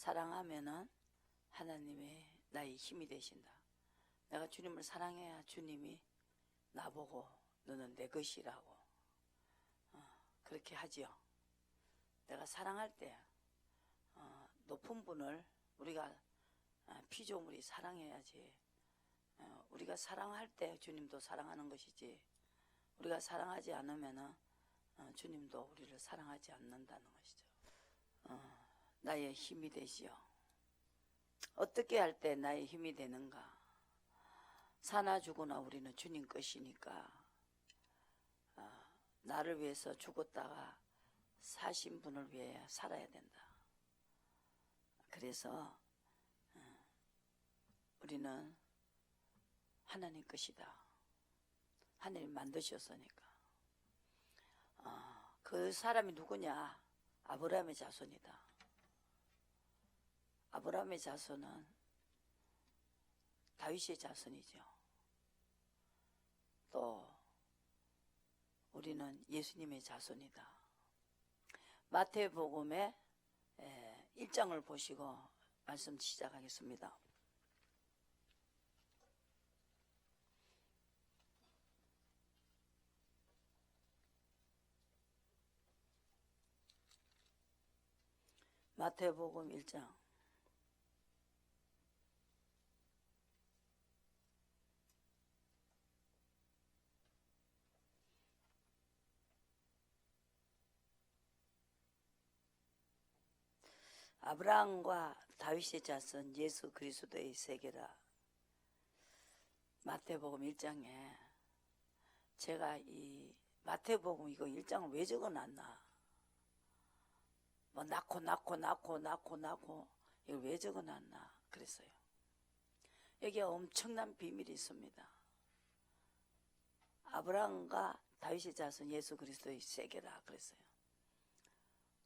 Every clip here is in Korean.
사랑하면은 하나님의 나의 힘이 되신다. 내가 주님을 사랑해야 주님이 나보고 너는 내 것이라고 그렇게 하지요. 내가 사랑할 때 높은 분을 우리가 피조물이 사랑해야지. 우리가 사랑할 때 주님도 사랑하는 것이지, 우리가 사랑하지 않으면 주님도 우리를 사랑하지 않는다는 것이죠. 나의 힘이 되시오. 어떻게 할 때 나의 힘이 되는가? 사나 죽으나 우리는 주님 것이니까 나를 위해서 죽었다가 사신 분을 위해 살아야 된다. 그래서 우리는 하나님 것이다. 하나님 만드셨으니까. 그 사람이 누구냐? 아브라함의 자손이다. 아브라함의 자손은 다윗의 자손이죠. 또 우리는 예수님의 자손이다. 마태복음의 1장을 보시고 말씀 시작하겠습니다. 마태복음 1장. 아브라함과 다윗의 자손 예수 그리스도의 세계라. 마태복음 1장에 제가 이 마태복음 이거 1장을 왜 적어놨나? 뭐 낳고 이걸 왜 적어놨나 그랬어요. 여기에 엄청난 비밀이 있습니다. 아브라함과 다윗의 자손 예수 그리스도의 세계라 그랬어요.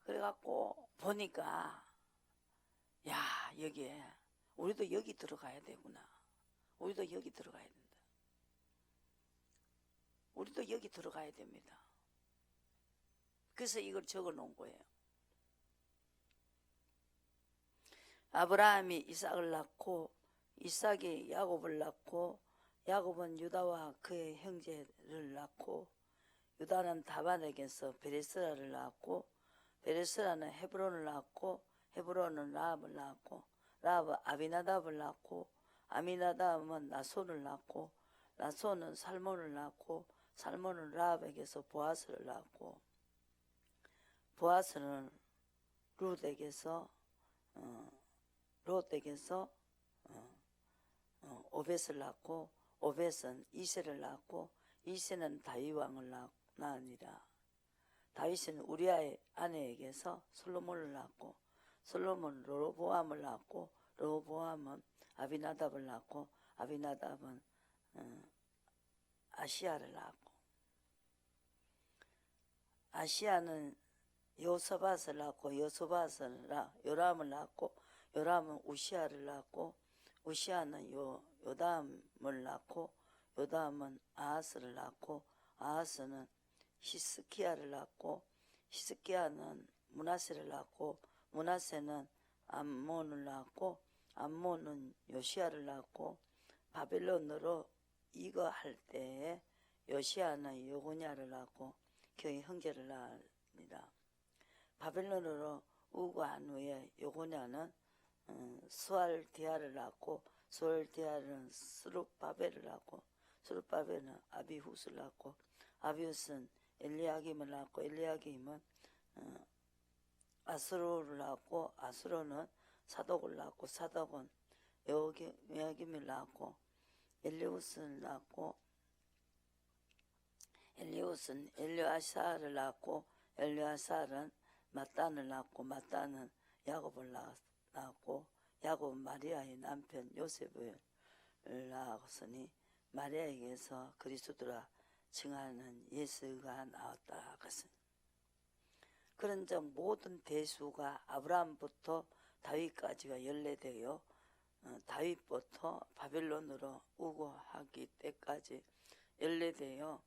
그래갖고 보니까 야, 여기에 우리도 여기 들어가야 되구나. 우리도 여기 들어가야 된다. 우리도 여기 들어가야 됩니다. 그래서 이걸 적어 놓은 거예요. 아브라함이 이삭을 낳고 이삭이 야곱을 낳고 야곱은 유다와 그의 형제를 낳고 유다는 다반에게서 베레스라를 낳았고 베레스라는 헤브론을 낳았고 헤브론은 라합을 낳았고 라합은 아비나답을 낳고 아미나답은 나손을 낳고 나손은 살몬을 낳고 살몬은 라합에게서 보아스를 낳았고 보아스는 룻에게서 오벳을 낳고 오벳은 이세를 낳고 이세는 다윗 왕을 낳으니라. 다윗은 우리아의 아내에게서 솔로몬을 낳고 솔로몬은 르호보암을 낳고 르호보암은 아비나답을 낳고 아비나답은 아시야를 낳고 아시야는 요사밧을 낳고 요사밧은 요람을 낳고 요람은 우시아를 낳고 우시아는 요담을 낳고 요담은 아하스를 낳고 아하스는 히스키야를 낳고 히스키야는 므낫세를 낳고 므낫세는 암몬을 낳고 암몬은 요시야를 낳고 바벨론으로 이거할 때에 요시야는 요고냐를 낳고 그의 형제를 낳습니다. 바벨론으로 우거한 후에 요고냐는 스알디아를 낳고 스알디아는 스룹바벨을 낳고 스룹바벨은 아비훗을 낳고 아비훗은 엘리야김을 낳고 엘리야김은 아스로를 낳고 아스로는 사독을 낳고 사독은 여김을 낳고 엘리훗을 낳고 엘리훗은 엘리아사를 낳고 엘리아사는 마단을 낳고 마단은 야곱을 낳았고 야곱은 마리아의 남편 요셉을 낳았으니 마리아에게서 그리스도라 칭하는 예수가 나왔다. 그런즉 모든 대수가 아브라함부터 다윗까지가 연례되어 다윗부터 바벨론으로 우거하기 때까지 연례되어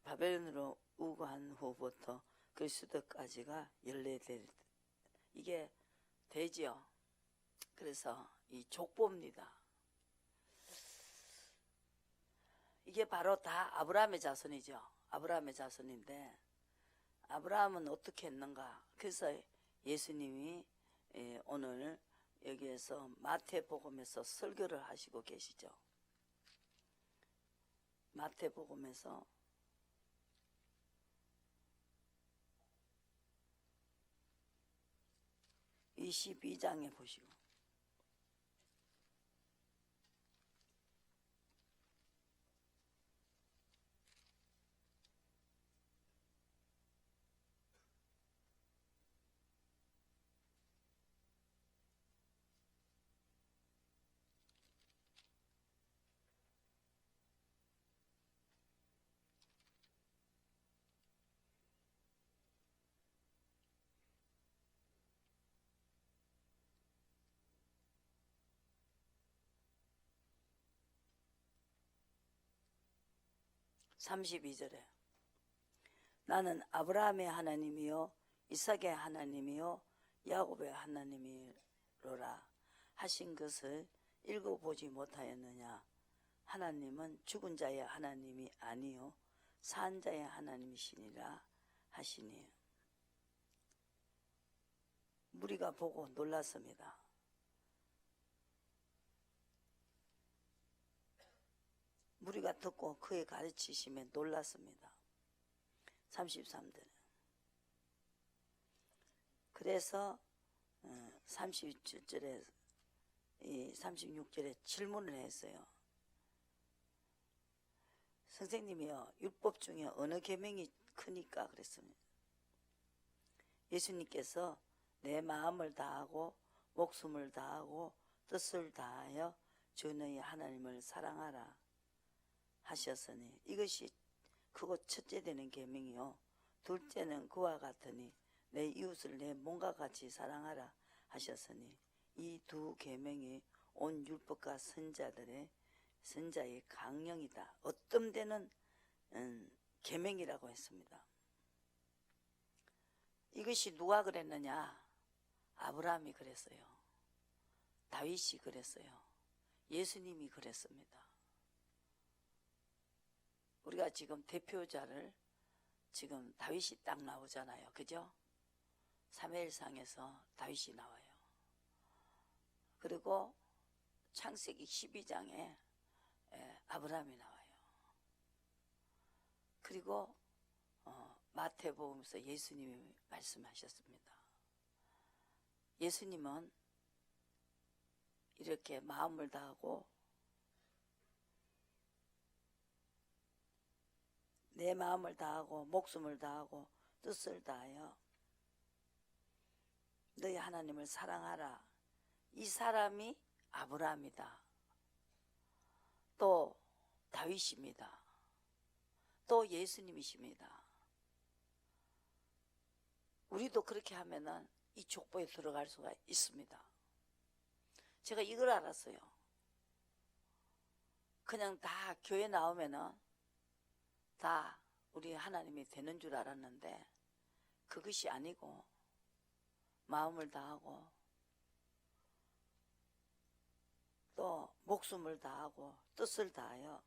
바벨론으로 우거한 후부터 그리스도까지가 연례될 이게 되지요. 그래서 이 족보입니다. 이게 바로 다 아브라함의 자손이죠. 아브라함의 자손인데 아브라함은 어떻게 했는가? 그래서 예수님이 오늘 여기에서 마태복음에서 설교를 하시고 계시죠. 마태복음에서 22장에 보시고 (32절에) 나는 아브라함의 하나님이요 이삭의 하나님이요 야곱의 하나님이로라 하신 것을 읽어보지 못하였느냐? 하나님은 죽은 자의 하나님이 아니요 산 자의 하나님이시니라 하시니 무리가 보고 놀랐습니다. 무리가 듣고 그의 가르치심에 놀랐습니다. 33절. 그래서 37절에 36절에 질문을 했어요. 선생님이요, 율법 중에 어느 계명이 크니까 그랬습니다. 예수님께서 내 마음을 다하고 목숨을 다하고 뜻을 다하여 주 너희 하나님을 사랑하라 하셨으니 이것이 크고 첫째 되는 계명이요 둘째는 그와 같으니 내 이웃을 내 몸과 같이 사랑하라 하셨으니 이 두 계명이 온 율법과 선자의 강령이다. 어떤 데는 계명이라고 했습니다. 이것이 누가 그랬느냐? 아브라함이 그랬어요. 다윗이 그랬어요. 예수님이 그랬습니다. 우리가 지금 대표자를 지금 다윗이 딱 나오잖아요. 그죠? 사무엘상에서 다윗이 나와요. 그리고 창세기 12장에 아브라함이 나와요. 그리고 마태복음에서 예수님이 말씀하셨습니다. 예수님은 이렇게 마음을 다하고 내 마음을 다하고 목숨을 다하고 뜻을 다하여 너희 하나님을 사랑하라. 이 사람이 아브라함이다. 또 다윗입니다. 또 예수님이십니다. 우리도 그렇게 하면은 이 족보에 들어갈 수가 있습니다. 제가 이걸 알았어요. 그냥 다 교회 나오면은 다 우리 하나님이 되는 줄 알았는데 그것이 아니고 마음을 다하고 또 목숨을 다하고 뜻을 다하여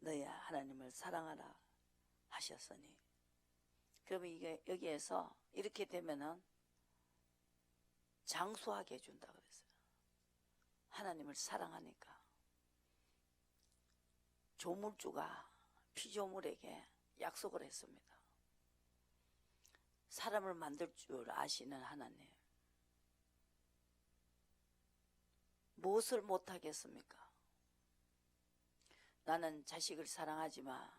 너희 하나님을 사랑하라 하셨으니 그러면 이게 여기에서 이렇게 되면은 장수하게 해준다 그랬어요. 하나님을 사랑하니까 조물주가 피조물에게 약속을 했습니다. 사람을 만들 줄 아시는 하나님, 무엇을 못하겠습니까? 나는 자식을 사랑하지만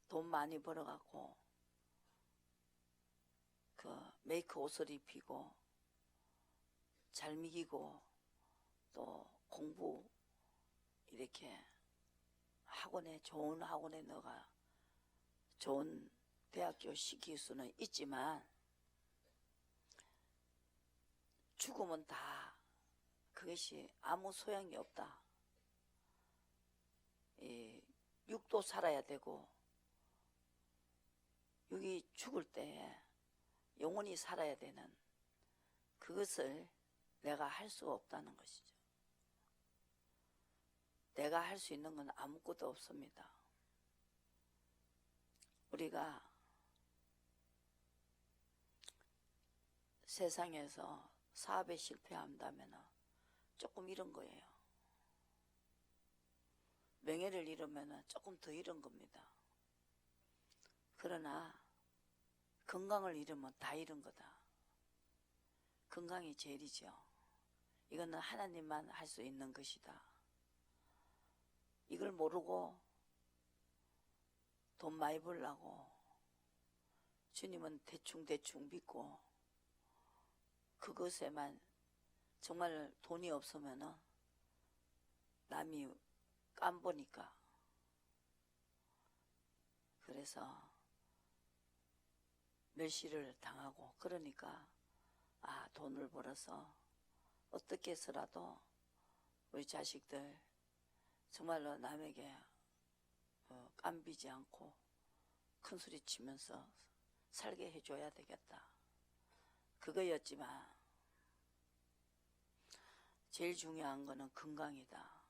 돈 많이 벌어갖고 그 메이크 옷을 입히고 잘 미기고 또 공부 이렇게 좋은 학원에 넣어가 좋은 대학교 시킬 수는 있지만 죽으면 다 그것이 아무 소용이 없다. 육도 살아야 되고 육이 죽을 때 영원히 살아야 되는 그것을 내가 할 수가 없다는 것이죠. 내가 할 수 있는 건 아무것도 없습니다. 우리가 세상에서 사업에 실패한다면 조금 잃은 거예요. 명예를 잃으면 조금 더 잃은 겁니다. 그러나 건강을 잃으면 다 잃은 거다. 건강이 제일이죠. 이거는 하나님만 할 수 있는 것이다. 이걸 모르고 돈 많이 벌려고 주님은 대충 믿고 그것에만 정말 돈이 없으면 남이 깜보니까 그래서 멸시를 당하고 그러니까 돈을 벌어서 어떻게 해서라도 우리 자식들 정말로 남에게 깜비지 않고 큰 소리 치면서 살게 해줘야 되겠다. 그거였지만 제일 중요한 거는 건강이다.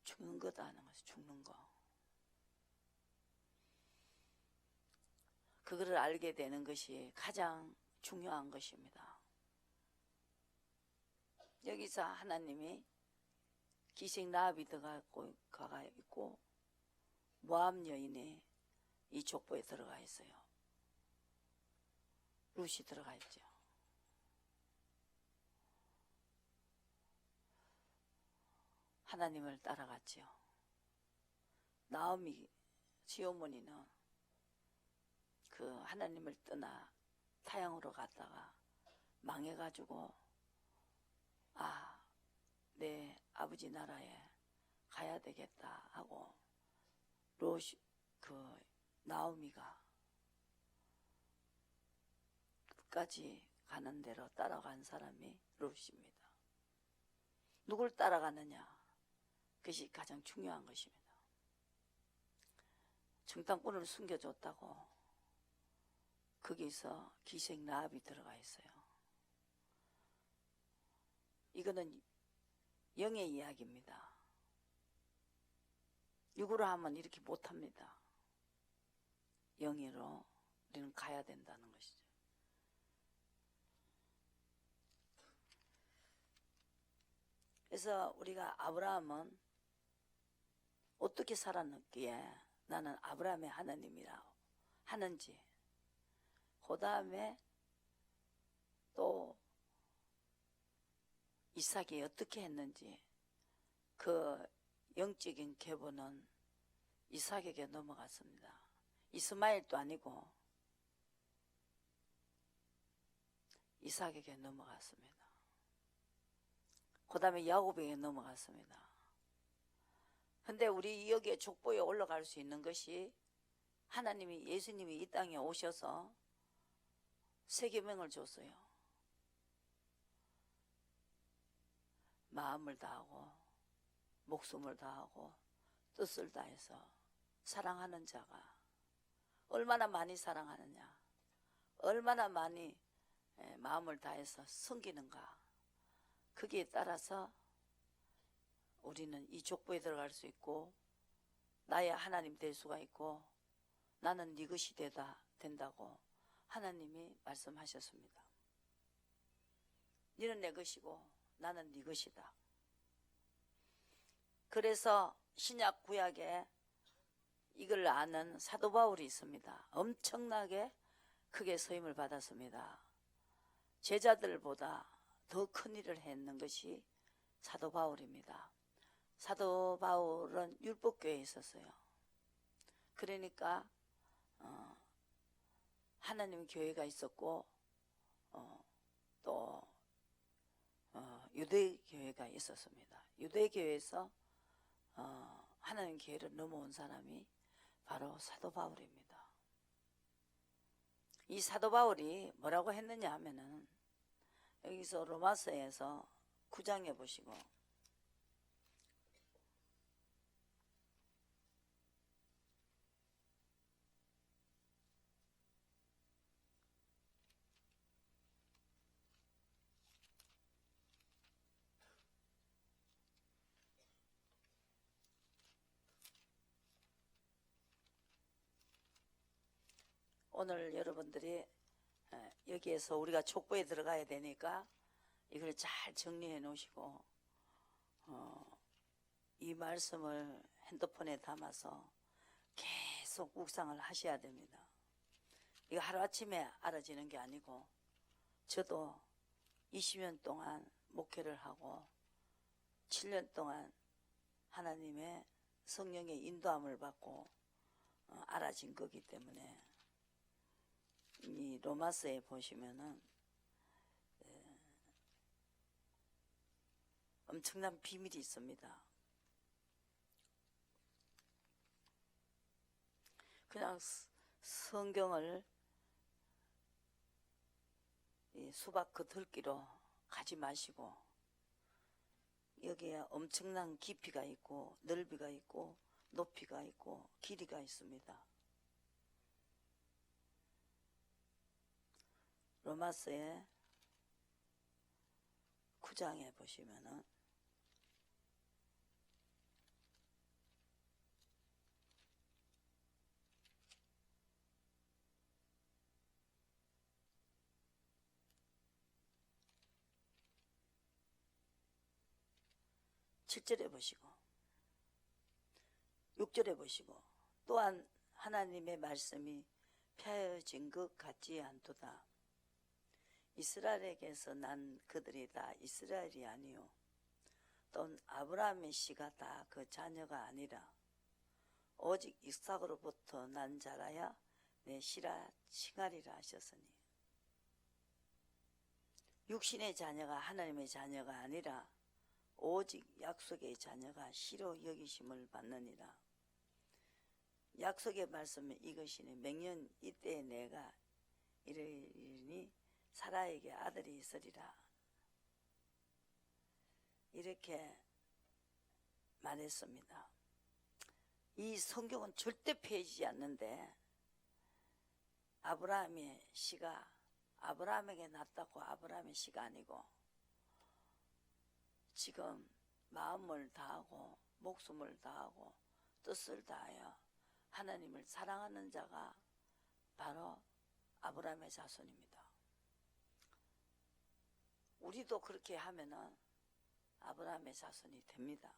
죽는 거다 하는 것이 죽는 거. 그거를 알게 되는 것이 가장 중요한 것입니다. 여기서 하나님이 기생 라합이 들어가 있고 모압 여인이 이 족보에 들어가 있어요. 룻이 들어가 있죠. 하나님을 따라갔지요. 나오미 시어머니는 그 하나님을 떠나 타향으로 갔다가 망해가지고 내 아버지 나라에 가야 되겠다 하고 나오미가 끝까지 가는 대로 따라간 사람이 룻입니다. 누굴 따라가느냐? 그것이 가장 중요한 것입니다. 정탐꾼을 숨겨줬다고 거기서 기생 라합이 들어가 있어요. 이거는 영의 이야기입니다. 육으로 하면 이렇게 못합니다. 영으로 우리는 가야 된다는 것이죠. 그래서 우리가 아브라함은 어떻게 살았기에 나는 아브라함의 하나님이라 하는지, 그 다음에 또 이삭이 어떻게 했는지 그 영적인 계보는 이삭에게 넘어갔습니다. 이스마엘도 아니고 이삭에게 넘어갔습니다. 그 다음에 야곱에게 넘어갔습니다. 근데 우리 여기에 족보에 올라갈 수 있는 것이 하나님이 예수님이 이 땅에 오셔서 세계명을 줬어요. 마음을 다하고 목숨을 다하고 뜻을 다해서 사랑하는 자가 얼마나 많이 사랑하느냐, 얼마나 많이 마음을 다해서 섬기는가, 거기에 따라서 우리는 이 족보에 들어갈 수 있고 나의 하나님 될 수가 있고 나는 네 것이 된다고 하나님이 말씀하셨습니다. 너는 내 것이고 나는 네 것이다. 그래서 신약 구약에 이걸 아는 사도 바울이 있습니다. 엄청나게 크게 서임을 받았습니다. 제자들보다 더 큰 일을 했는 것이 사도 바울입니다. 사도 바울은 율법교회에 있었어요. 그러니까 하나님 교회가 있었고 또 유대교회가 있었습니다. 유대교회에서 하나님 교회를 넘어온 사람이 바로 사도 바울입니다. 이 사도 바울이 뭐라고 했느냐 하면은 여기서 로마서에서 9장에 보시고 오늘 여러분들이 여기에서 우리가 족보에 들어가야 되니까 이걸 잘 정리해 놓으시고 이 말씀을 핸드폰에 담아서 계속 묵상을 하셔야 됩니다. 이거 하루아침에 알아지는 게 아니고 저도 20년 동안 목회를 하고 7년 동안 하나님의 성령의 인도함을 받고 알아진 거기 때문에 이 로마서에 보시면은 엄청난 비밀이 있습니다. 그냥 성경을 수박 그 들기로 가지 마시고 여기에 엄청난 깊이가 있고 넓이가 있고 높이가 있고 길이가 있습니다. 로마서의 9장에 보시면은 (7절에) 보시고 6절에 보시고 또한 하나님의 말씀이 펴어진 것 같지 않도다. 이스라엘에게서 난 그들이 다 이스라엘이 아니요 또 아브라함의 씨가 다 그 자녀가 아니라 오직 이삭으로부터 난 자라야 내 씨라 칭하리라 하셨으니 육신의 자녀가 하나님의 자녀가 아니라 오직 약속의 자녀가 씨로 여기심을 받느니라. 약속의 말씀은 이것이니 맹년 이때에 내가 이르리니 사라에게 아들이 있으리라. 이렇게 말했습니다. 이 성경은 절대 폐지지 않는데 아브라함의 씨가 아브라함에게 났다고 아브라함의 씨가 아니고 지금 마음을 다하고 목숨을 다하고 뜻을 다하여 하나님을 사랑하는 자가 바로 아브라함의 자손입니다. 우리도 그렇게 하면은 아브라함의 자손이 됩니다.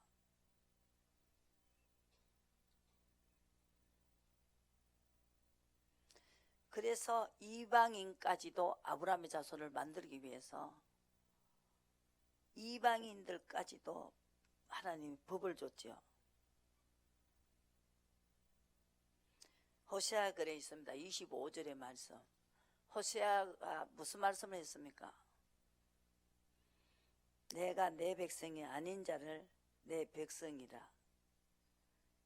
그래서 이방인까지도 아브라함의 자손을 만들기 위해서 이방인들까지도 하나님이 법을 줬죠. 호세아 글에 있습니다. 25절의 말씀. 호세아가 무슨 말씀을 했습니까? 내가 내 백성이 아닌 자를 내 백성이라.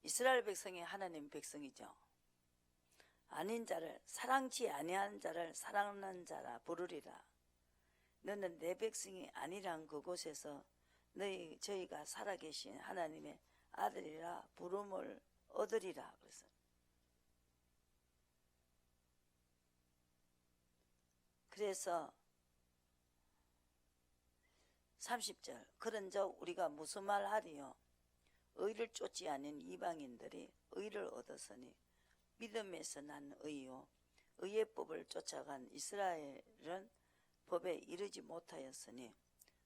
이스라엘 백성이 하나님 백성이죠. 아닌 자를 사랑치 아니한 자를 사랑하는 자라 부르리라. 너는 내 백성이 아니란 그곳에서 저희가 살아계신 하나님의 아들이라 부름을 얻으리라. 그래서 그래서 30절 그런즉 우리가 무슨 말 하리요? 의를 쫓지 않은 이방인들이 의를 얻었으니 믿음에서 난 의요 의의 법을 쫓아간 이스라엘은 법에 이르지 못하였으니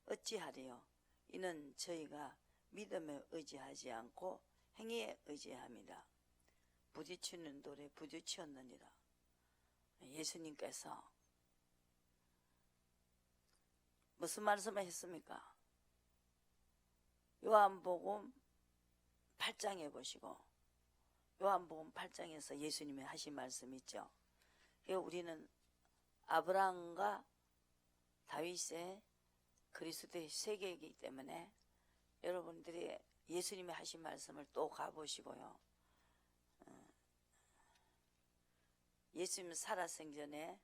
어찌하리요? 이는 저희가 믿음에 의지하지 않고 행위에 의지함이라. 부딪히는 돌에 부딪혔느니라. 예수님께서 무슨 말씀을 했습니까? 요한복음 8장에 보시고 요한복음 8장에서 예수님이 하신 말씀 있죠. 우리는 아브라함과 다윗의 그리스도의 세계이기 때문에 여러분들이 예수님이 하신 말씀을 또 가보시고요. 예수님 살아생전에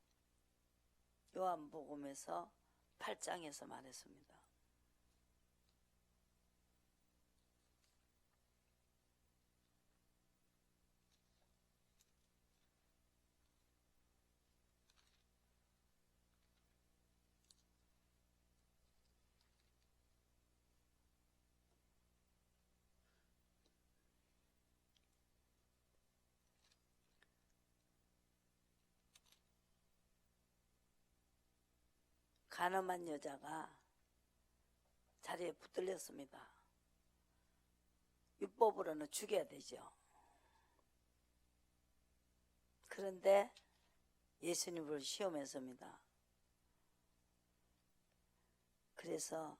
요한복음에서 8장에서 말했습니다. 간음한 여자가 자리에 붙들렸습니다. 율법으로는 죽여야 되죠. 그런데 예수님을 시험했습니다. 그래서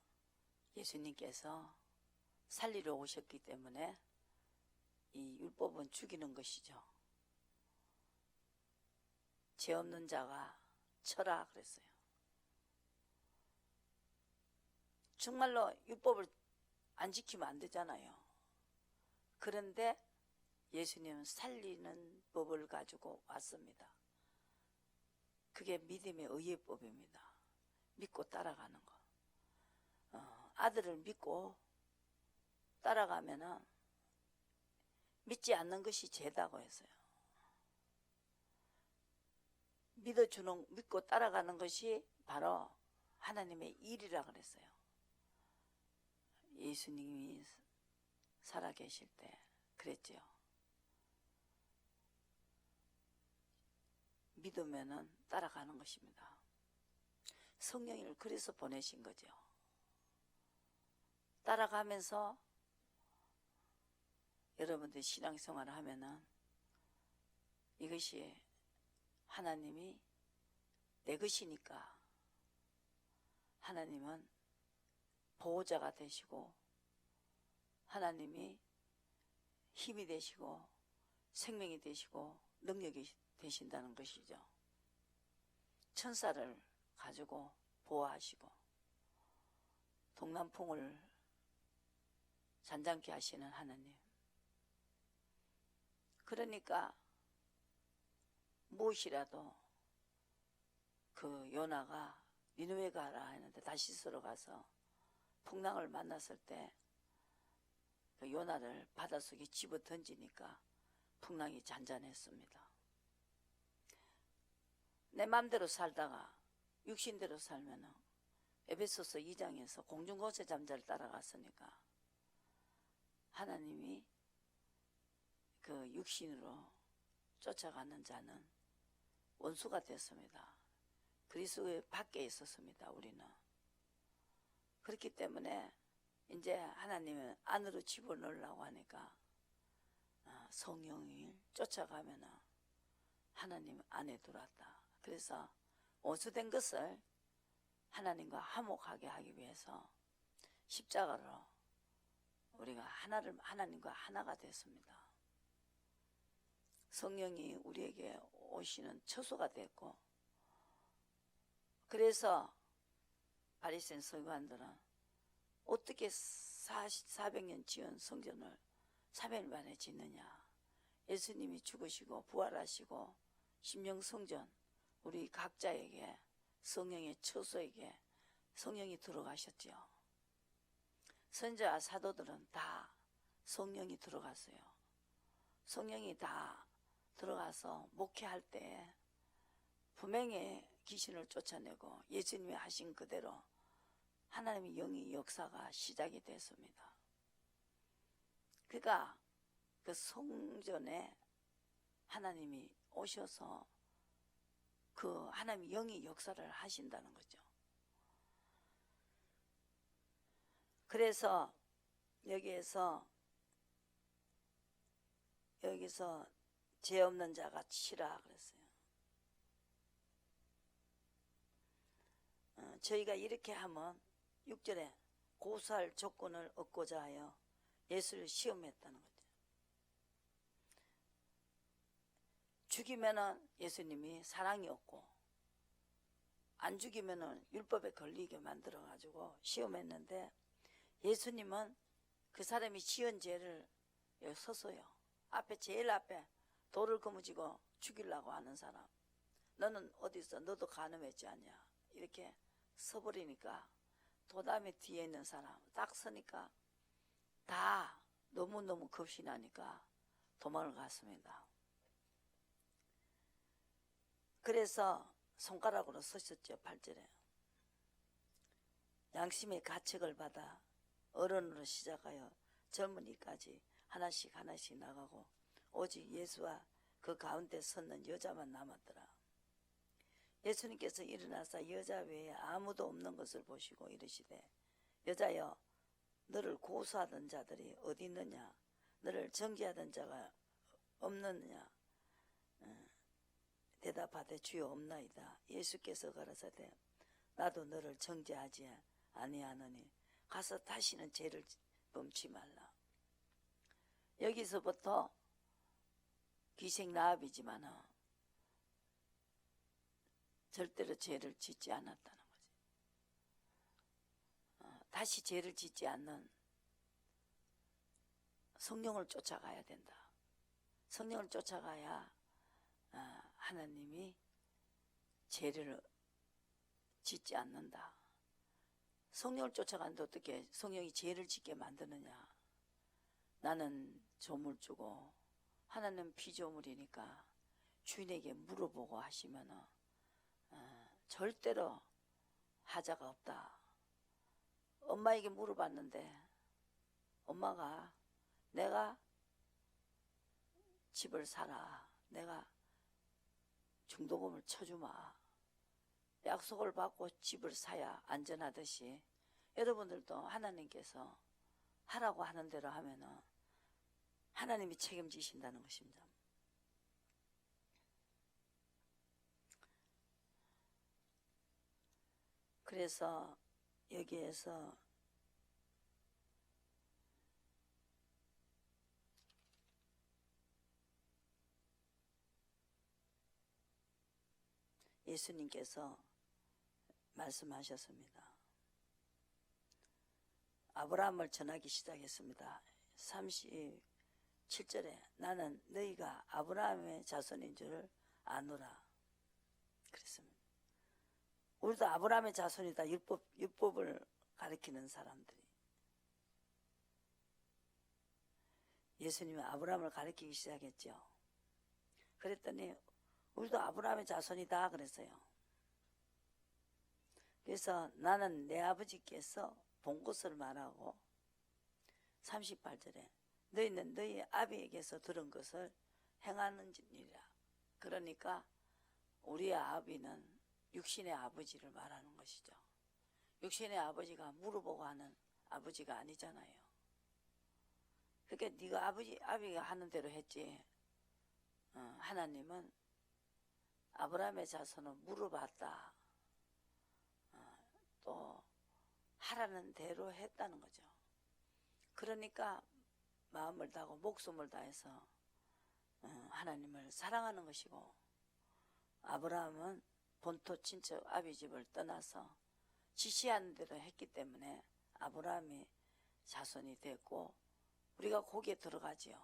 예수님께서 살리러 오셨기 때문에 이 율법은 죽이는 것이죠. 죄 없는 자가 쳐라 그랬어요. 정말로 율법을 안 지키면 안 되잖아요. 그런데 예수님은 살리는 법을 가지고 왔습니다. 그게 믿음의 의예법입니다. 믿고 따라가는 거. 아들을 믿고 따라가면은 믿지 않는 것이 죄다고 했어요. 믿고 따라가는 것이 바로 하나님의 일이라 그랬어요. 예수님이 살아계실 때 그랬죠. 믿으면은 따라가는 것입니다. 성령을 그래서 보내신 거죠. 따라가면서 여러분들 신앙생활을 하면은 이것이 하나님이 내 것이니까 하나님은 보호자가 되시고 하나님이 힘이 되시고 생명이 되시고 능력이 되신다는 것이죠. 천사를 가지고 보호하시고 동남풍을 잔잔케 하시는 하나님. 그러니까 무엇이라도 그 요나가 니느웨 가라 했는데 다시스로 가서 풍랑을 만났을 때 그 요나를 바닷속에 집어 던지니까 풍랑이 잔잔했습니다. 내 맘대로 살다가 육신대로 살면은 에베소서 2장에서 공중곳의 잠자를 따라갔으니까 하나님이 그 육신으로 쫓아가는 자는 원수가 됐습니다. 그리스도의 밖에 있었습니다. 우리는. 그렇기 때문에 이제 하나님은 안으로 집어넣으려고 하니까 성령이 쫓아가면은 하나님 안에 들어왔다. 그래서 원수된 것을 하나님과 화목하게 하기 위해서 십자가로 우리가 하나님과 하나가 됐습니다. 성령이 우리에게 오시는 처소가 됐고, 그래서 바리새인 서기관들은 어떻게 400년 지은 성전을 3일 만에 짓느냐. 예수님이 죽으시고 부활하시고 심령성전 우리 각자에게 성령의 처소에게 성령이 들어가셨죠. 선지자 사도들은 다 성령이 들어갔어요. 성령이 다 들어가서 목회할 때 분명히 귀신을 쫓아내고 예수님이 하신 그대로 하나님의 영의 역사가 시작이 됐습니다. 그러니까 그 성전에 하나님이 오셔서 그 하나님의 영의 역사를 하신다는 거죠. 그래서 여기서 죄 없는 자가 치라 그랬어요. 저희가 이렇게 하면 6절에 고소할 조건을 얻고자 하여 예수를 시험했다는 거죠. 죽이면은 예수님이 사랑이 없고 안 죽이면은 율법에 걸리게 만들어 가지고 시험했는데 예수님은 그 사람이 지은 죄를 여기 서서요. 제일 앞에 돌을 거머쥐고 죽이려고 하는 사람. 너는 어디 있어? 너도 간음했지 않냐? 이렇게 서버리니까 도담의 뒤에 있는 사람 딱 서니까 다 너무너무 겁이 나니까 도망을 갔습니다. 그래서 손가락으로 서셨죠. 8절에. 양심의 가책을 받아 어른으로 시작하여 젊은이까지 하나씩 나가고 오직 예수와 그 가운데 섰는 여자만 남았더라. 예수님께서 일어나사 여자 외에 아무도 없는 것을 보시고 이르시되 여자여 너를 고소하던 자들이 어디 있느냐 너를 정죄하던 자가 없느냐 대답하되 주여 없나이다. 예수께서 가라사대 나도 너를 정죄하지 아니하노니 가서 다시는 죄를 범치 말라. 여기서부터 기생나합이지만 절대로 죄를 짓지 않았다는 거지. 다시 죄를 짓지 않는 성령을 쫓아가야 된다. 성령을 쫓아가야 하나님이 죄를 짓지 않는다. 성령을 쫓아가는데 어떻게 성령이 죄를 짓게 만드느냐. 나는 조물주고 하나님은 피조물이니까 주인에게 물어보고 하시면 절대로 하자가 없다. 엄마에게 물어봤는데 엄마가 내가 집을 사라. 내가 중도금을 쳐주마. 약속을 받고 집을 사야 안전하듯이 여러분들도 하나님께서 하라고 하는 대로 하면은 하나님이 책임지신다는 것입니다. 그래서 여기에서 예수님께서 말씀하셨습니다. 아브라함을 전하기 시작했습니다. 37절에 나는 너희가 아브라함의 자손인 줄을 아노라 그랬습니다. 우리도 아브라함의 자손이다. 율법을 가리키는 사람들이 예수님은 아브라함을 가리키기 시작했죠. 그랬더니 우리도 아브라함의 자손이다 그랬어요. 그래서 나는 내 아버지께서 본 것을 말하고 38절에 너희는 너희 아비에게서 들은 것을 행하는지니라. 그러니까 우리의 아비는 육신의 아버지를 말하는 것이죠. 육신의 아버지가 물어보고 하는 아버지가 아니잖아요. 그러니까 네가 아비가 하는 대로 했지. 하나님은 아브라함의 자손은 물어봤다. 또 하라는 대로 했다는 거죠. 그러니까 마음을 다하고 목숨을 다해서 하나님을 사랑하는 것이고 아브라함은 본토 친척 아비 집을 떠나서 지시하는 대로 했기 때문에 아브라함이 자손이 됐고 우리가 거기에 들어가지요.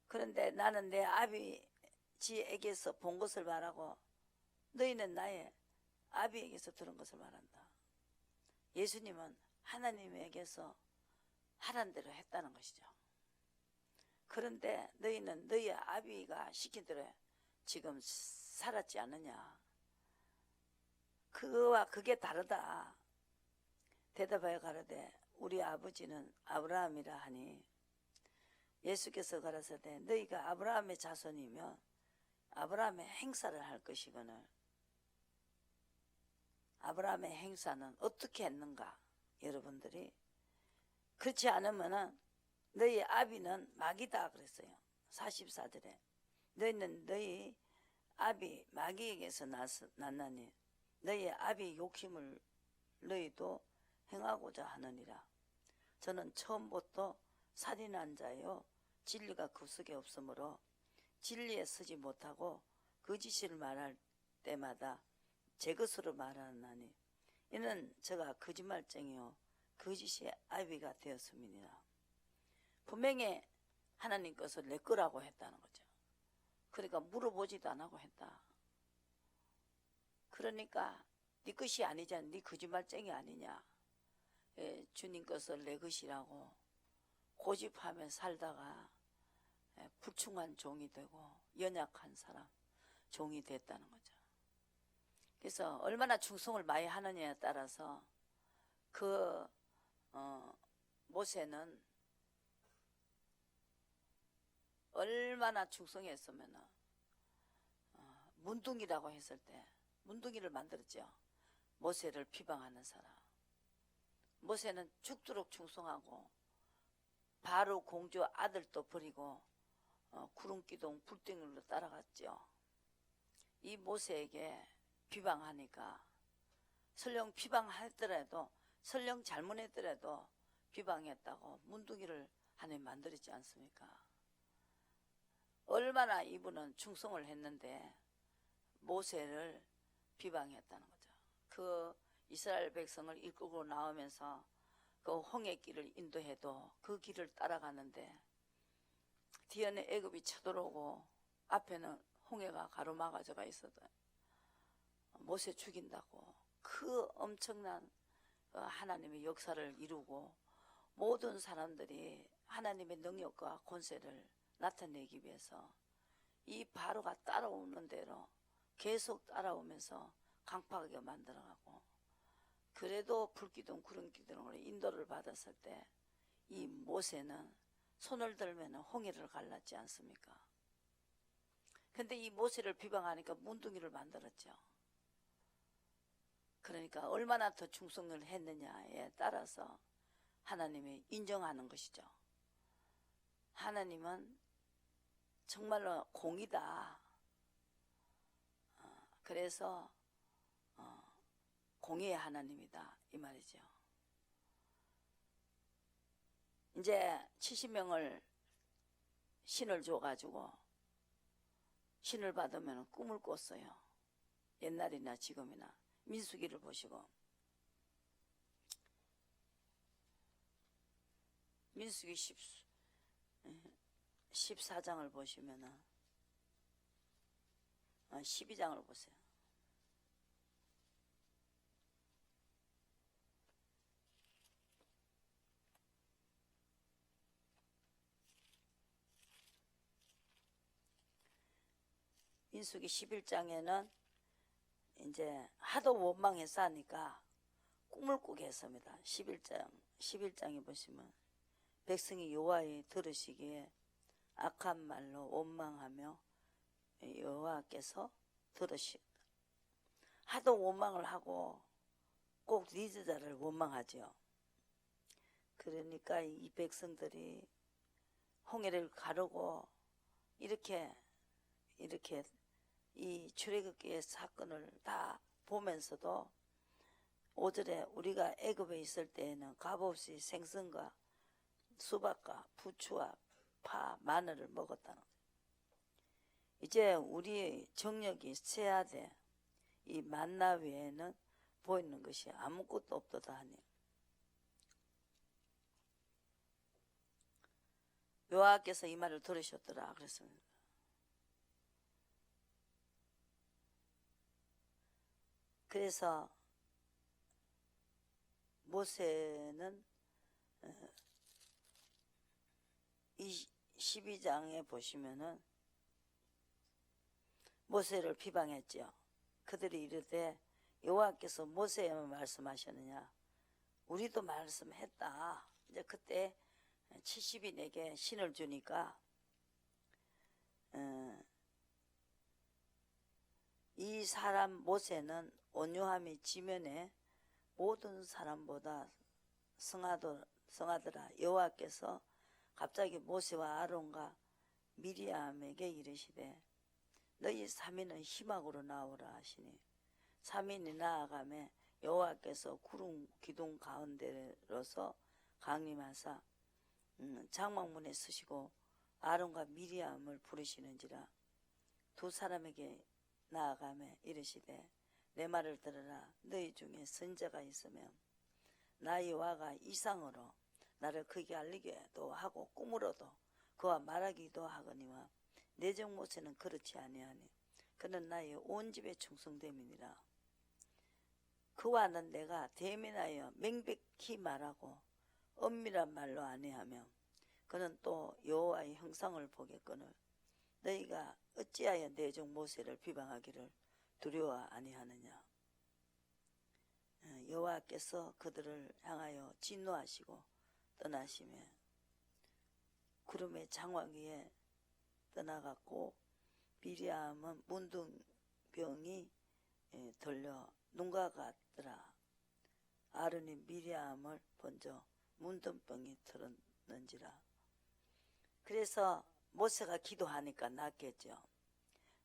그런데 나는 내 아비지에게서 본 것을 말하고 너희는 나의 아비에게서 들은 것을 말한다. 예수님은 하나님에게서 하란 대로 했다는 것이죠. 그런데 너희는 너희 아비가 시킨 대로 지금 살았지 않느냐. 그와 그게 다르다. 대답하여 가로되 우리 아버지는 아브라함이라 하니 예수께서 가라사대 너희가 아브라함의 자손이면 아브라함의 행사를 할 것이거늘 아브라함의 행사는 어떻게 했는가? 여러분들이 그렇지 않으면은 너희 아비는 마귀다 그랬어요. 44절에 너희는 너희 아비 마귀에게서 났나니 너희 아비 욕심을 너희도 행하고자 하느니라. 저는 처음부터 살인한 자요 진리가 그 속에 없으므로 진리에 서지 못하고 거짓을 말할 때마다 제 것으로 말하나니 이는 저가 거짓말쟁이요 거짓의 아비가 되었음이니라. 분명히 하나님 것을 내 거라고 했다는 거죠. 그러니까 물어보지도 안 하고 했다. 그러니까 네 것이 아니잖아. 네 거짓말쟁이 아니냐. 주님 것을 내 것이라고 고집하며 살다가 불충한 종이 되고 연약한 사람 종이 됐다는 거죠. 그래서 얼마나 충성을 많이 하느냐에 따라서 그 모세는 얼마나 충성했으면 문둥이라고 했을 때 문둥이를 만들었죠. 모세를 비방하는 사람. 모세는 죽도록 충성하고 바로 공주 아들도 버리고 구름기둥 불등으로 따라갔죠. 이 모세에게 비방하니까 설령 비방했더라도 설령 잘못했더라도 비방했다고 문둥이를 하나님 만들었지 않습니까? 얼마나 이분은 충성을 했는데 모세를 비방했다는 거죠. 그 이스라엘 백성을 이끌고 나오면서 그 홍해길을 인도해도 그 길을 따라가는데 뒤에는 애굽이 쳐들어오고 앞에는 홍해가 가로막아져가 있어도 모세 죽인다고 그 엄청난 하나님의 역사를 이루고 모든 사람들이 하나님의 능력과 권세를 나타내기 위해서 이 바로가 따라오는 대로 계속 따라오면서 강팍하게 만들어가고 그래도 불기둥 구름기둥으로 인도를 받았을 때 이 모세는 손을 들면 홍해를 갈랐지 않습니까? 근데 이 모세를 비방하니까 문둥이를 만들었죠. 그러니까 얼마나 더 충성을 했느냐에 따라서 하나님이 인정하는 것이죠. 하나님은 정말로 공이다. 그래서 공의의 하나님이다 이 말이죠. 이제 70명을 신을 줘가지고 신을 받으면 꿈을 꿨어요. 옛날이나 지금이나 민수기를 보시고 민수기 14장을 보시면은 12장을 보세요. 민수기 11장에는 이제 하도 원망해서 하니까 꿈을 꾸게 했습니다. 11장에 보시면 백성이 여호와의 들으시기에 악한 말로 원망하며 여호와께서 들으시다. 하도 원망을 하고 꼭 리드자를 원망하죠. 그러니까 이 백성들이 홍해를 가르고 이렇게 이 출애굽기의 사건을 다 보면서도 5절에 우리가 애굽에 있을 때에는 값없이 생선과 수박과 부추와 파, 마늘을 먹었다는 거예요. 이제 우리의 정력이 세야 돼. 이 만나 외에는 보이는 것이 아무것도 없도다 하니 여호와께서 이 말을 들으셨더라 그랬습니다. 그래서 모세는 이 12장에 보시면은 모세를 비방했죠. 그들이 이르되 여호와께서 모세에만 말씀하셨느냐? 우리도 말씀했다. 이제 그때 70인에게 신을 주니까 이 사람 모세는 온유함이 지면에 모든 사람보다 성하더라. 여호와께서 갑자기 모세와 아론과 미리암에게 이르시되 너희 3인은 희막으로 나오라 하시니 3인이 나아가매 여호와께서 구름 기둥 가운데로서 강림하사 장막문에 서시고 아론과 미리암을 부르시는지라. 두 사람에게 나아가매 이르시되 내 말을 들으라. 너희 중에 선자가 있으면 나 여호와가 이상으로 나를 그에게 알리게도 하고 꿈으로도 그와 말하기도 하거니와 내정 모세는 그렇지 아니하니 그는 나의 온 집에 충성됨이니라. 그와는 내가 대면하여 명백히 말하고 엄밀한 말로 아니하며 그는 또 여호와의 형상을 보겠거늘 너희가 어찌하여 내 종 모세를 비방하기를 두려워 아니하느냐. 여호와께서 그들을 향하여 진노하시고 떠나시며 구름의 장막 위에 떠나갔고 미리암은 병이 들려 눈과 같더라. 아론이 미리암을 본저 문둥병이 들었는지라. 그래서 모세가 기도하니까 낫겠죠.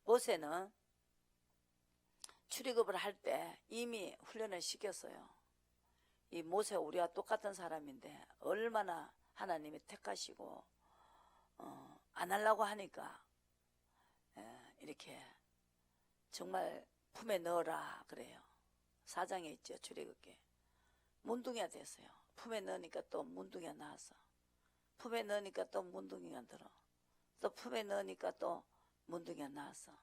모세는 출애굽을 할 때 이미 훈련을 시켰어요. 이 모세 우리와 똑같은 사람인데 얼마나 하나님이 택하시고 안 하려고 하니까 이렇게 정말 품에 넣어라 그래요. 4장에 있죠. 출애굽기. 문둥이가 됐어요. 품에 넣으니까 또 문둥이가 나왔어. 품에 넣으니까 또 문둥이가 들어. 또 품에 넣으니까 또 문둥이가 나왔어.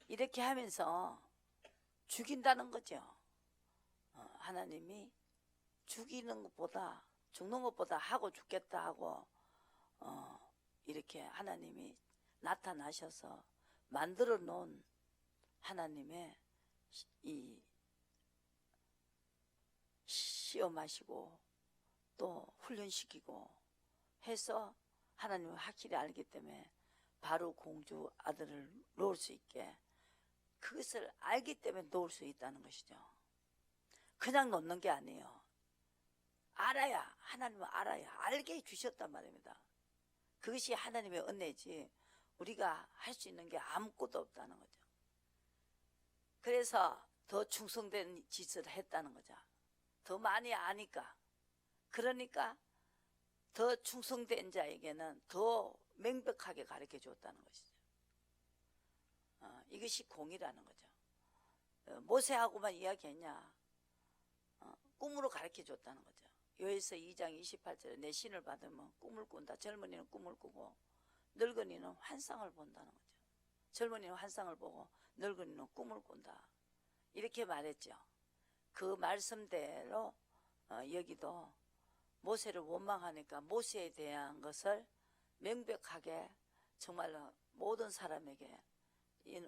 이렇게 하면서 죽인다는 거죠. 하나님이 죽이는 것보다 죽는 것보다 하고 죽겠다 하고 이렇게 하나님이 나타나셔서 만들어 놓은 하나님의 이 시험하시고 또 훈련시키고 해서 하나님을 확실히 알기 때문에 바로 공주 아들을 놓을 수 있게 그것을 알기 때문에 놓을 수 있다는 것이죠. 그냥 놓는 게 아니에요. 알아야, 하나님을 알아야 알게 주셨단 말입니다. 그것이 하나님의 은혜지 우리가 할 수 있는 게 아무것도 없다는 거죠. 그래서 더 충성된 짓을 했다는 거죠. 더 많이 아니까. 그러니까 더 충성된 자에게는 더 명백하게 가르쳐 줬다는 것이죠. 이것이 공이라는 거죠. 모세하고만 이야기했냐? 꿈으로 가르쳐 줬다는 거죠. 요에서 2장 28절에 내 신을 받으면 꿈을 꾼다. 젊은이는 꿈을 꾸고 늙은이는 환상을 본다는 거죠. 젊은이는 환상을 보고 늙은이는 꿈을 꾼다. 이렇게 말했죠. 그 말씀대로 여기도 모세를 원망하니까 모세에 대한 것을 명백하게 정말로 모든 사람에게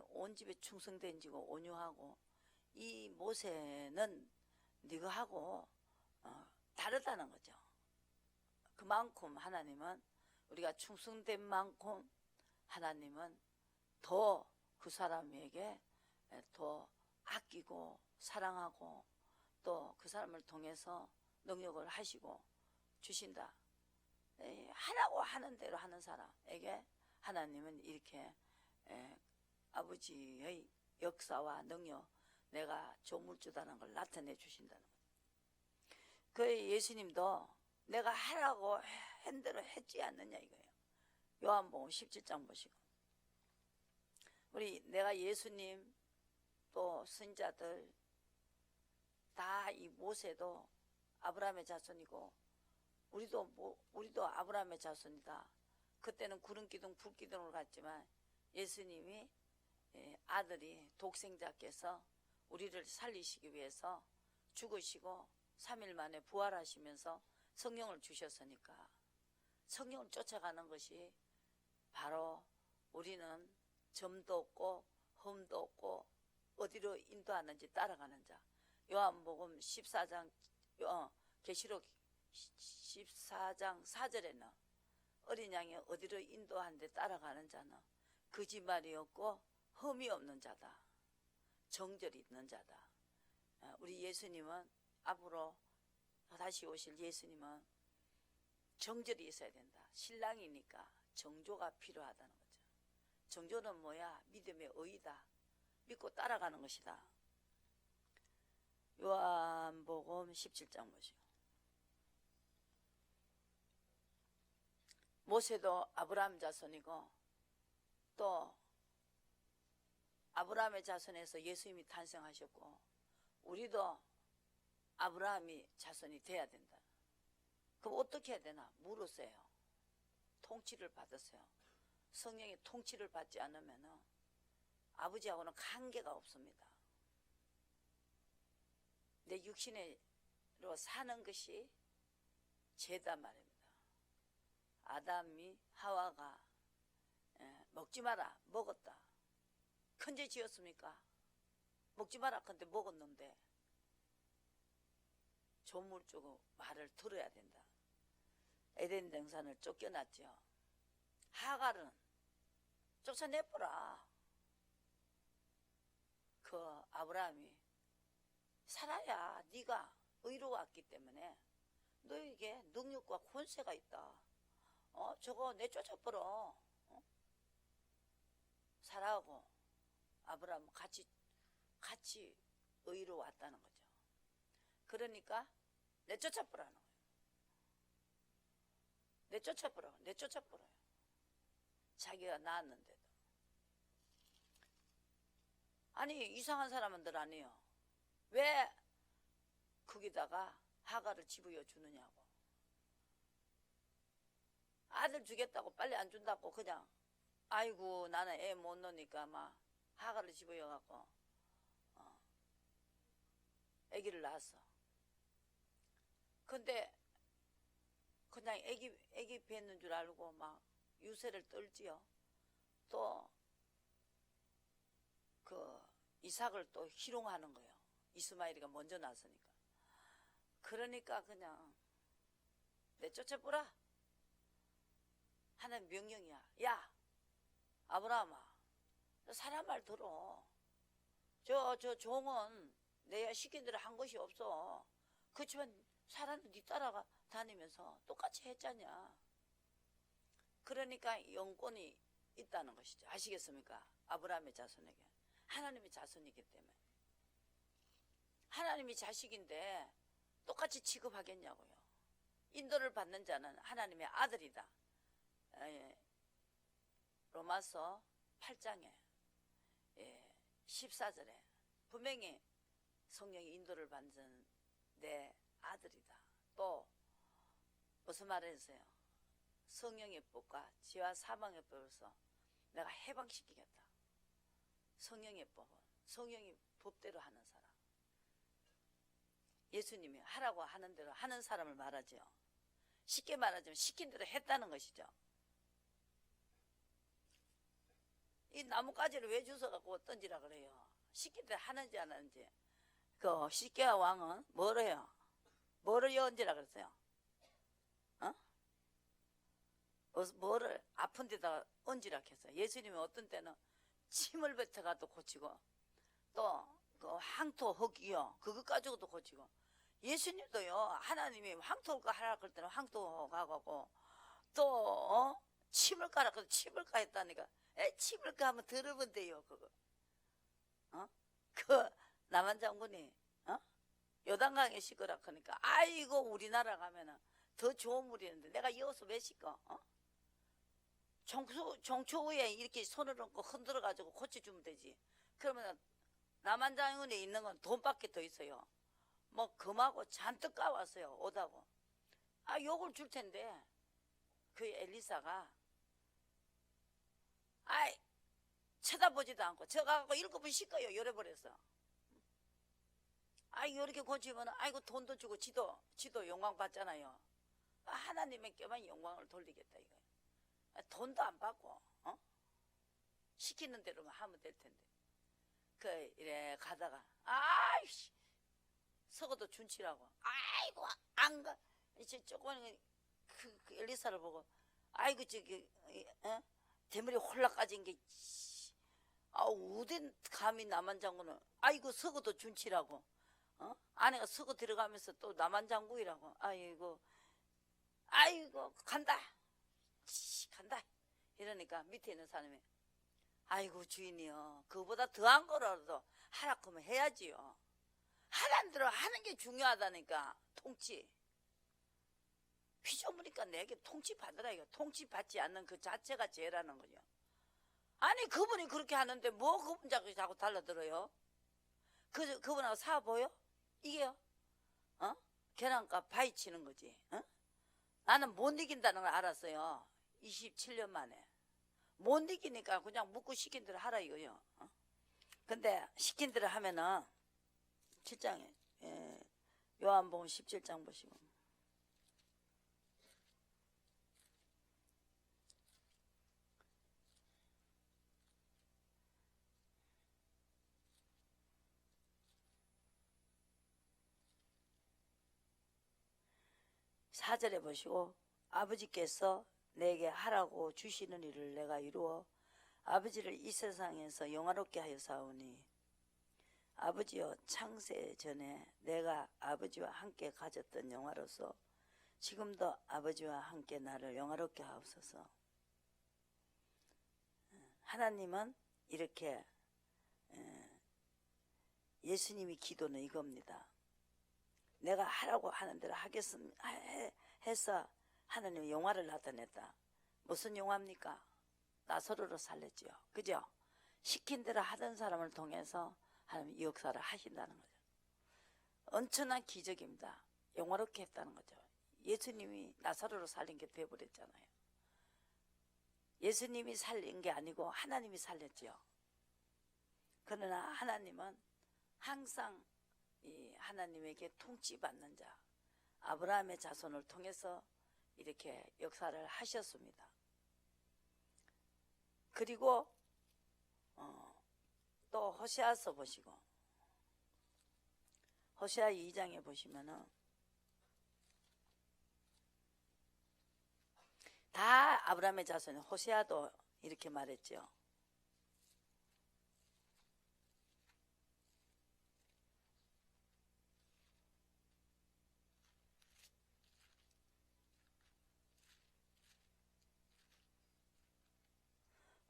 온 집에 충성된 지고 온유하고 이 모세는 네가 하고 다르다는 거죠. 그만큼 하나님은 우리가 충성된 만큼 하나님은 더 그 사람에게 더 아끼고 사랑하고 또 그 사람을 통해서 능력을 하시고 주신다. 하라고 하는 대로 하는 사람에게 하나님은 이렇게 아버지의 역사와 능력 내가 조물주다는 걸 나타내 주신다는 거예요. 그 예수님도 내가 하라고 한 대로 했지 않느냐 이거예요. 요한복음 17장 보시고 내가 예수님 또 선자들 다 이 모세도 아브라함의 자손이고 우리도 아브라함의 자손이다. 그때는 구름 기둥 불 기둥으로 갔지만 예수님이 아들이 독생자께서 우리를 살리시기 위해서 죽으시고 3일 만에 부활하시면서 성령을 주셨으니까 성령을 쫓아가는 것이 바로 우리는 점도 없고 흠도 없고 어디로 인도하는지 따라가는 자. 요한복음 14장 계시록 14장 4절에는 어린 양이 어디로 인도하는데 따라가는 자는 거짓말이 없고 흠이 없는 자다. 정절이 있는 자다. 우리 예수님은 앞으로 다시 오실 예수님은 정절이 있어야 된다. 신랑이니까 정조가 필요하다는 거죠. 정조는 뭐야? 믿음의 의이다. 믿고 따라가는 것이다. 요한복음 17장 보시고 모세도 아브라함 자손이고 또 아브라함의 자손에서 예수님이 탄생하셨고 우리도 아브라함이 자손이 돼야 된다. 그럼 어떻게 해야 되나? 물으세요. 통치를 받으세요. 성령의 통치를 받지 않으면 아버지하고는 관계가 없습니다. 내 육신으로 사는 것이 죄다 말입니다. 아담이 하와가 먹지 마라 먹었다. 큰 죄 지었습니까? 먹지 마라 근데 먹었는데 조물주고 말을 들어야 된다. 에덴 동산을 쫓겨났죠. 하갈은 쫓아내버라. 그 아브라함이 살아야 네가 의로웠기 때문에 너에게 능력과 권세가 있다. 저거 내쫓아버려. 사라하고 아브라함 같이 의로웠다는 거죠. 그러니까 내쫓아버라는 거예요. 내쫓아버려요. 자기가 낳았는데도. 아니 이상한 사람들 아니에요. 왜 거기다가 하가를 집어여 주느냐고. 아들 주겠다고 빨리 안 준다고 그냥 아이고 나는 애 못 놓으니까 막 하가를 집어여 갖고 아기를 낳았어. 근데 그냥 아기 뱉는 줄 알고 막 유세를 떨지요. 또 그 이삭을 또 희롱하는 거예요. 이스마엘이가 먼저 낳았으니까. 그러니까 그냥 내쫓아보라. 하나님 명령이야. 야 아브라함아 사람 말 들어. 저 종은 내가 시킨 대로 한 것이 없어. 그렇지만 사람도 네 따라가 다니면서 똑같이 했잖냐. 그러니까 영권이 있다는 것이죠. 아시겠습니까? 아브라함의 자손에게. 하나님의 자손이기 때문에. 하나님이 자식인데 똑같이 취급하겠냐고요. 인도를 받는 자는 하나님의 아들이다. 로마서 8장에 14절에 분명히 성령이 인도를 받는 내 아들이다. 또 무슨 말을 했어요? 성령의 법과 지와 사망의 법에서 내가 해방시키겠다. 성령의 법은 성령이 법대로 하는 사람. 예수님이 하라고 하는 대로 하는 사람을 말하죠. 쉽게 말하자면 시킨 대로 했다는 것이죠. 이 나뭇가지를 왜 주워갖고 던지라 그래요? 시킨 대로 하는지 안 하는지. 그 시께와 왕은 뭐를 해요? 뭐를 얹으라 그랬어요? 뭐를 아픈 데다가 얹으라 했어요. 예수님이 어떤 때는 침을 뱉어가도 고치고 또 그 황토 흙이요 그것 가지고도 고치고 예수님도요 하나님이 황토 하라 그럴 때는 황토 가고 또 침을 까라 그래서 침을 까했다니까 침을 까면 들어본대요 그거. 그 남한 장군이 요단강에 씻으라 그러니까 아이고 우리나라 가면은 더 좋은 물이 있는데 내가 여기서 왜 씻어? 종초에 이렇게 손을 얹고 흔들어 가지고 고쳐주면 되지. 그러면 남한장군에 있는 건 돈밖에 더 있어요. 뭐 금하고 잔뜩 까왔어요. 오다고. 욕을 줄 텐데 그 엘리사가 쳐다보지도 않고 저 가고 7번 씻어요. 요래버렸어. 이렇게 고치면 아이고 돈도 주고 지도 영광 받잖아요. 하나님에게만 영광을 돌리겠다 이거예요. 돈도 안 받고 시키는 대로만 하면 될 텐데 이래 가다가 아이씨 서거도 준치라고 아이고 안 가 이제 조그만 그 엘리사를 보고 아이고 저기 대머리 홀락 까진 게 우된 감히 남한 장군은 아이고 서거도 준치라고 아내가 서거 들어가면서 또 남한 장군이라고 아이고 간다 이러니까 밑에 있는 사람이 아이고 주인이요 그보다 더한 거라도 하라 하면 해야지요. 하란 대로 하는 게 중요하다니까. 통치 휘저으니까 내게 통치 받으라 이거. 통치 받지 않는 그 자체가 죄라는 거죠. 아니 그분이 그렇게 하는데 뭐 그분 자꾸 달라들어요. 그분하고 사 보여? 이게요 계란값 바위치는 거지. 나는 못 이긴다는 걸 알았어요. 27년 만에 못 이기니까 그냥 묻고 시킨 대로 하라 이거요. 근데 시킨 대로 하면은 7장에 요한복음 17장 보시고 사절에 보시고 아버지께서 내게 하라고 주시는 일을 내가 이루어 아버지를 이 세상에서 영화롭게 하여 사오니 아버지여 창세 전에 내가 아버지와 함께 가졌던 영화로서 지금도 아버지와 함께 나를 영화롭게 하옵소서. 하나님은 이렇게 예수님이 기도는 이겁니다. 내가 하라고 하는 대로 하겠습니다 해서 하나님의 영화를 나타냈다. 무슨 영화입니까? 나사로를 살렸죠. 그죠? 시킨 대로 하던 사람을 통해서 하나님 역사를 하신다는 거죠. 엄청난 기적입니다. 영화롭게 했다는 거죠. 예수님이 나사로를 살린 게 되어버렸잖아요. 예수님이 살린 게 아니고 하나님이 살렸죠. 그러나 하나님은 항상 이 하나님에게 통치받는 자 아브라함의 자손을 통해서 이렇게 역사를 하셨습니다. 그리고 또 호세아서 보시고 호세아 2장에 보시면은 다 아브라함의 자손이 호세아도 이렇게 말했죠.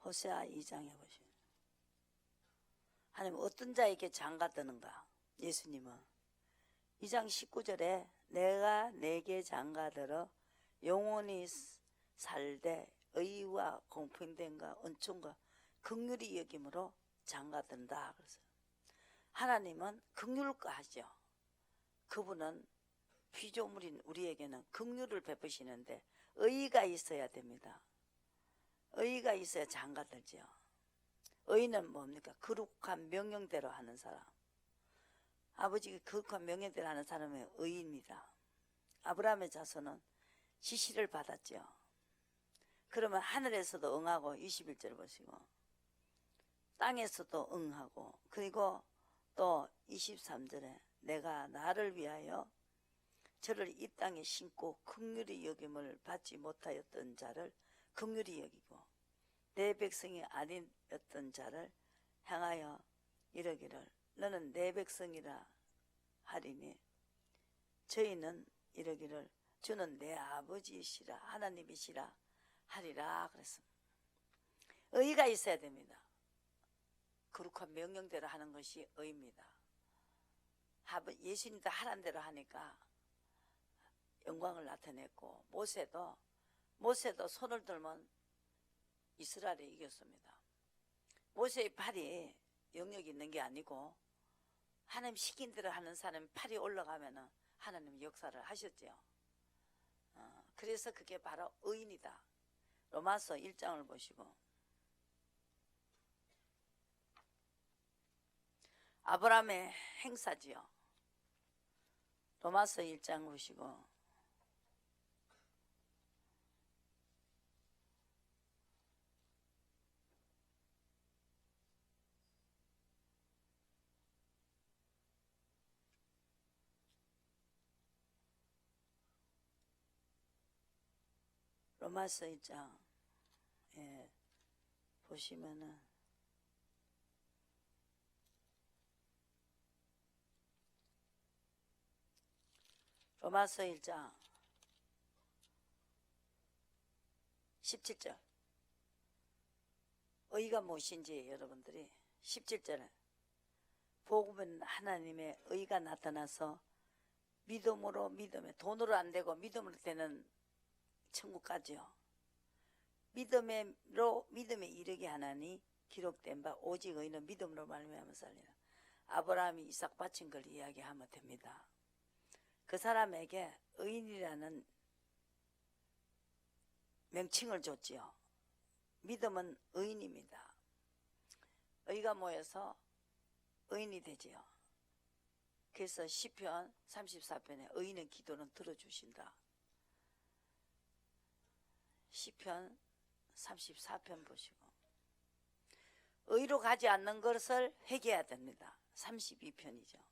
호세아 2장에 보시면 하나님 어떤 자에게 장가드는가? 예수님은 2장 19절에 내가 내게 장가들어 영원히 살되 의와 공평됨과 은총과 긍휼히 여김으로 장가든다. 그래서 하나님은 긍휼과 하죠. 그분은 피조물인 우리에게는 긍휼을 베푸시는데 의가 있어야 됩니다. 의가 있어야 장가들죠. 의는 뭡니까? 거룩한 명령대로 하는 사람. 아버지가 거룩한 명령대로 하는 사람이 의입니다. 아브라함의 자손은 지시를 받았죠. 그러면 하늘에서도 응하고 21절 보시고 땅에서도 응하고 그리고 또 23절에 내가 나를 위하여 저를 이 땅에 심고 긍휼히 여김을 받지 못하였던 자를 긍휼히 여기고 내 백성이 아니었던 자를 향하여 이러기를 너는 내 백성이라 하리니 저희는 이러기를 주는 내 아버지이시라 하나님이시라 하리라 그랬습니다. 의가 있어야 됩니다. 거룩한 명령대로 하는 것이 의입니다. 예수님도 하라는 대로 하니까 영광을 나타냈고 모세도 손을 들면 이스라엘이 이겼습니다. 모세의 팔이 영역이 있는 게 아니고 하나님 시킨 대로 하는 사람이 팔이 올라가면 하나님 역사를 하셨죠. 그래서 그게 바로 의인이다. 로마서 1장을 보시고 아브라함의 행사지요. 로마서 1장 보시고 로마서 1장 보시면은 로마서 1장 17절 의가 무엇인지 여러분들이 17절에 복음은 하나님의 의가 나타나서 믿음으로 믿음에 돈으로 안 되고 믿음으로 되는 천국까지요. 믿음에 이르게 하나니 기록된 바 오직 의인은 믿음으로 말미암아 살리라. 아브라함이 이삭 바친 걸 이야기하면 됩니다. 그 사람에게 의인이라는 명칭을 줬지요. 믿음은 의인입니다. 의가 모여서 의인이 되지요. 그래서 시편 34편에 의인의 기도는 들어주신다. 시편 34편 보시고 의로 가지 않는 것을 회개해야 됩니다. 32편이죠.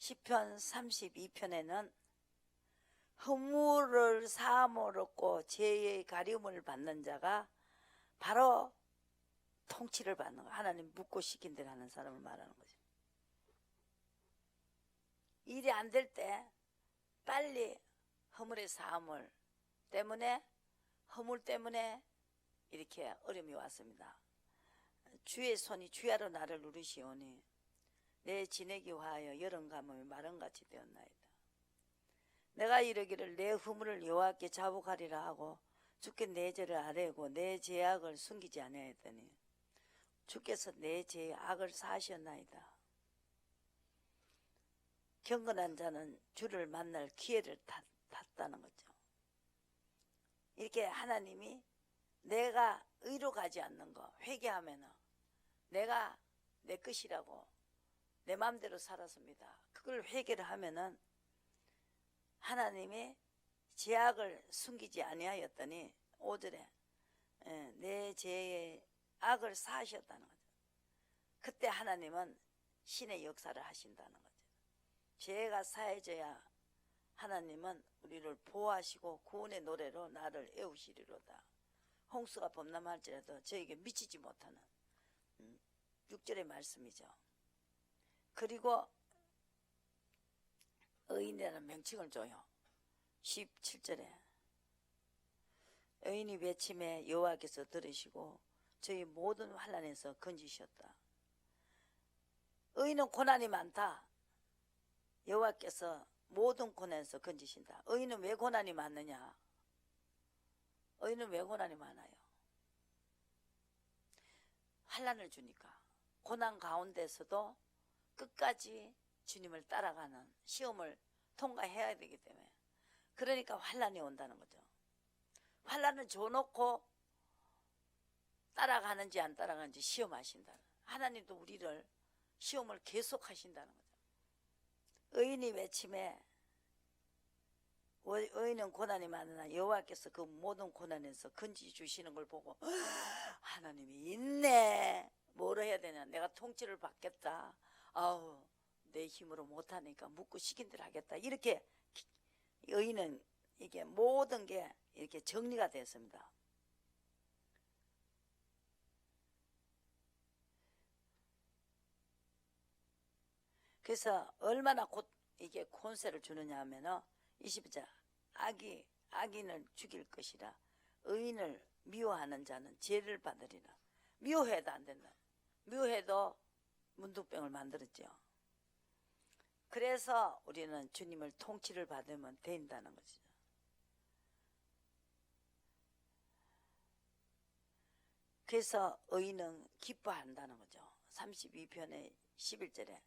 시편 32편에는 허물을 사함을 얻고 죄의 가리움을 받는 자가 바로 통치를 받는 거. 하나님 묻고 시킨 대로 하는 사람을 말하는 거죠. 일이 안 될 때 빨리 허물의 사함을 때문에, 허물 때문에 이렇게 어려움이 왔습니다. 주의 손이 주야로 나를 누르시오니 내 지내기 화하여 여름 가뭄이 마른같이 되었나이다. 내가 이르기를 내 허물을 여호와께 자복하리라 하고 주께 내 죄를 아뢰고 내 죄악을 숨기지 아니하였더니 주께서 내 죄의 악을 사하셨나이다. 경건한 자는 주를 만날 기회를 탔다는 거죠. 이렇게 하나님이 내가 의로 가지 않는 거 회개하면은 내가 내 것이라고 내 마음대로 살았습니다. 그걸 회개를 하면은 하나님의 죄악을 숨기지 아니하였더니 5절에 내 죄의 악을 사하셨다는 거죠. 그때 하나님은 신의 역사를 하신다는 거죠. 죄가 사해져야 하나님은 우리를 보호하시고 구원의 노래로 나를 애우시리로다. 홍수가 범람할지라도 저에게 미치지 못하는 6절의 말씀이죠. 그리고 의인이라는 명칭을 줘요. 17절에 의인이 외침에 여호와께서 들으시고 저희 모든 환난에서 건지셨다. 의인은 고난이 많다. 여호와께서 모든 고난에서 건지신다. 의인은 왜 고난이 많느냐? 의인은 왜 고난이 많아요? 환난을 주니까. 고난 가운데서도 끝까지 주님을 따라가는 시험을 통과해야 되기 때문에, 그러니까 환난이 온다는 거죠. 환난을 줘놓고 따라가는지 안 따라가는지 시험하신다. 하나님도 우리를 시험을 계속 하신다는 거죠. 의인이 외침에 의인은 고난이 많으나 여호와께서 그 모든 고난에서 건지 주시는 걸 보고 하나님이 있네. 뭐로 해야 되냐? 내가 통치를 받겠다. 아우 내 힘으로 못하니까 묻고 시킨 대로 하겠다. 이렇게 의인은 이게 모든 게 이렇게 정리가 됐습니다. 그래서 얼마나 곧 이게 권세를 주느냐 하면은 20절 악인을 죽일 것이라 의인을 미워하는 자는 죄를 받으리라. 미워해도 안 된다. 미워해도 문둥병을 만들었죠. 그래서 우리는 주님을 통치를 받으면 된다는 거죠. 그래서 의인은 기뻐한다는 거죠. 32편의 11절에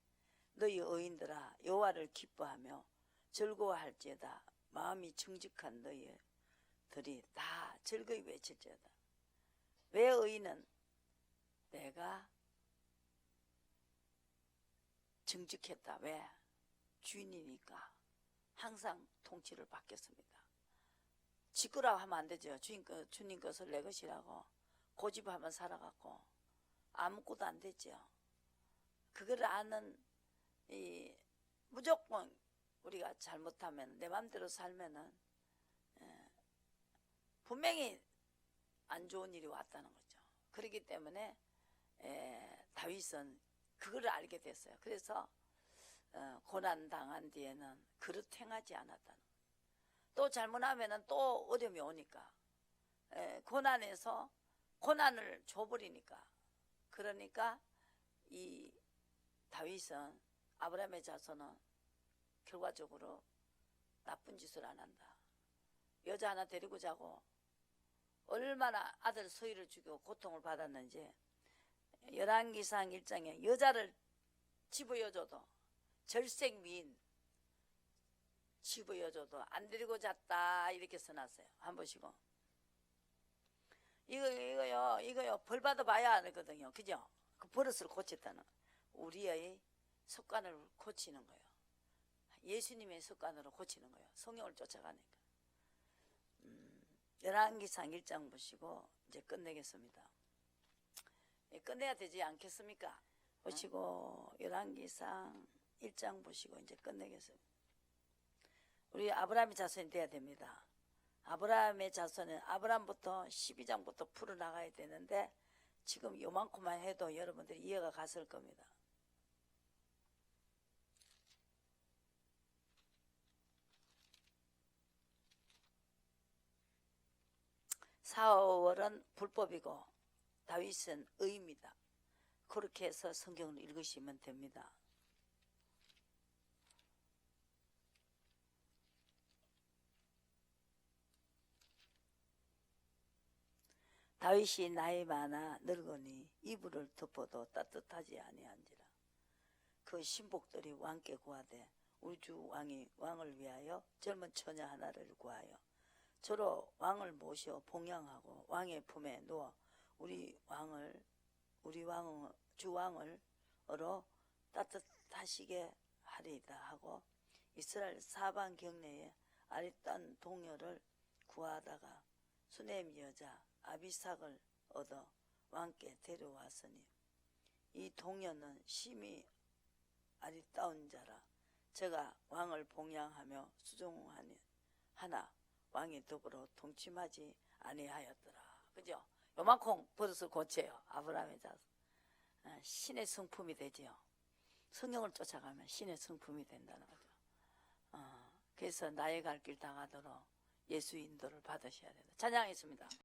너희 의인들아 여호와를 기뻐하며 즐거워할지어다. 마음이 정직한 너희들이 다 즐거이 외칠지어다. 왜 의인은? 내가 정직했다. 왜? 주인이니까 항상 통치를 받겠습니다. 지꾸라고 하면 안 되죠. 주님 것을 내 것이라고 고집하면 살아갖고 아무것도 안 되죠. 그걸 아는 무조건 우리가 잘못하면 내 마음대로 살면은 분명히 안 좋은 일이 왔다는 거죠. 그렇기 때문에 다윗은 그걸 알게 됐어요. 그래서 고난 당한 뒤에는 그릇 행하지 않았다는 거예요. 또 잘못하면은 또 어려움이 오니까 고난에서 고난을 줘버리니까. 그러니까 이 다윗은 아브라함의 자손은 결과적으로 나쁜 짓을 안 한다. 여자 하나 데리고 자고 얼마나 아들 소유를 죽이고 고통을 받았는지 열왕기상 1장에 여자를 집어여줘도 절색미인 집어여줘도 안 데리고 잤다 이렇게 써놨어요. 한 보시고 이거요 벌 받아봐야 하거든요. 그죠? 그 버릇을 고쳤다는 우리의 습관을 고치는 거예요. 예수님의 습관으로 고치는 거예요. 성령을 쫓아가니까. 열왕기상 1장 보시고 이제 끝내겠습니다. 끝내야 되지 않겠습니까? 보시고 열왕기상 1장 보시고 이제 끝내겠습니다. 우리 아브라함의 자손이 돼야 됩니다. 아브라함의 자손은 아브라함부터 12장부터 풀어나가야 되는데 지금 요만큼만 해도 여러분들이 이해가 갔을 겁니다. 사울은 불법이고 다윗은 의입니다. 그렇게 해서 성경을 읽으시면 됩니다. 다윗이 나이 많아 늙으니 이불을 덮어도 따뜻하지 아니한지라. 그 신복들이 왕께 구하되 우리 주 왕이 왕을 위하여 젊은 처녀 하나를 구하여 저로 왕을 모셔 봉양하고 왕의 품에 누워 주 왕을 어로 따뜻하시게 하리이다 하고 이스라엘 사방 경내에 아리딴 동요를 구하다가 수넴 여자 아비삭을 얻어 왕께 데려왔으니 이 동요는 심히 아리따운 자라. 제가 왕을 봉양하며 수종하니 하나 왕이 더불어 동침하지 아니하였더라. 그죠? 요만큼 버릇을 고쳐요. 아브라함의 자손. 신의 성품이 되지요. 성령을 쫓아가면 신의 성품이 된다는 거죠. 그래서 나의 갈 길 당하도록 예수 인도를 받으셔야 된다. 찬양하겠습니다.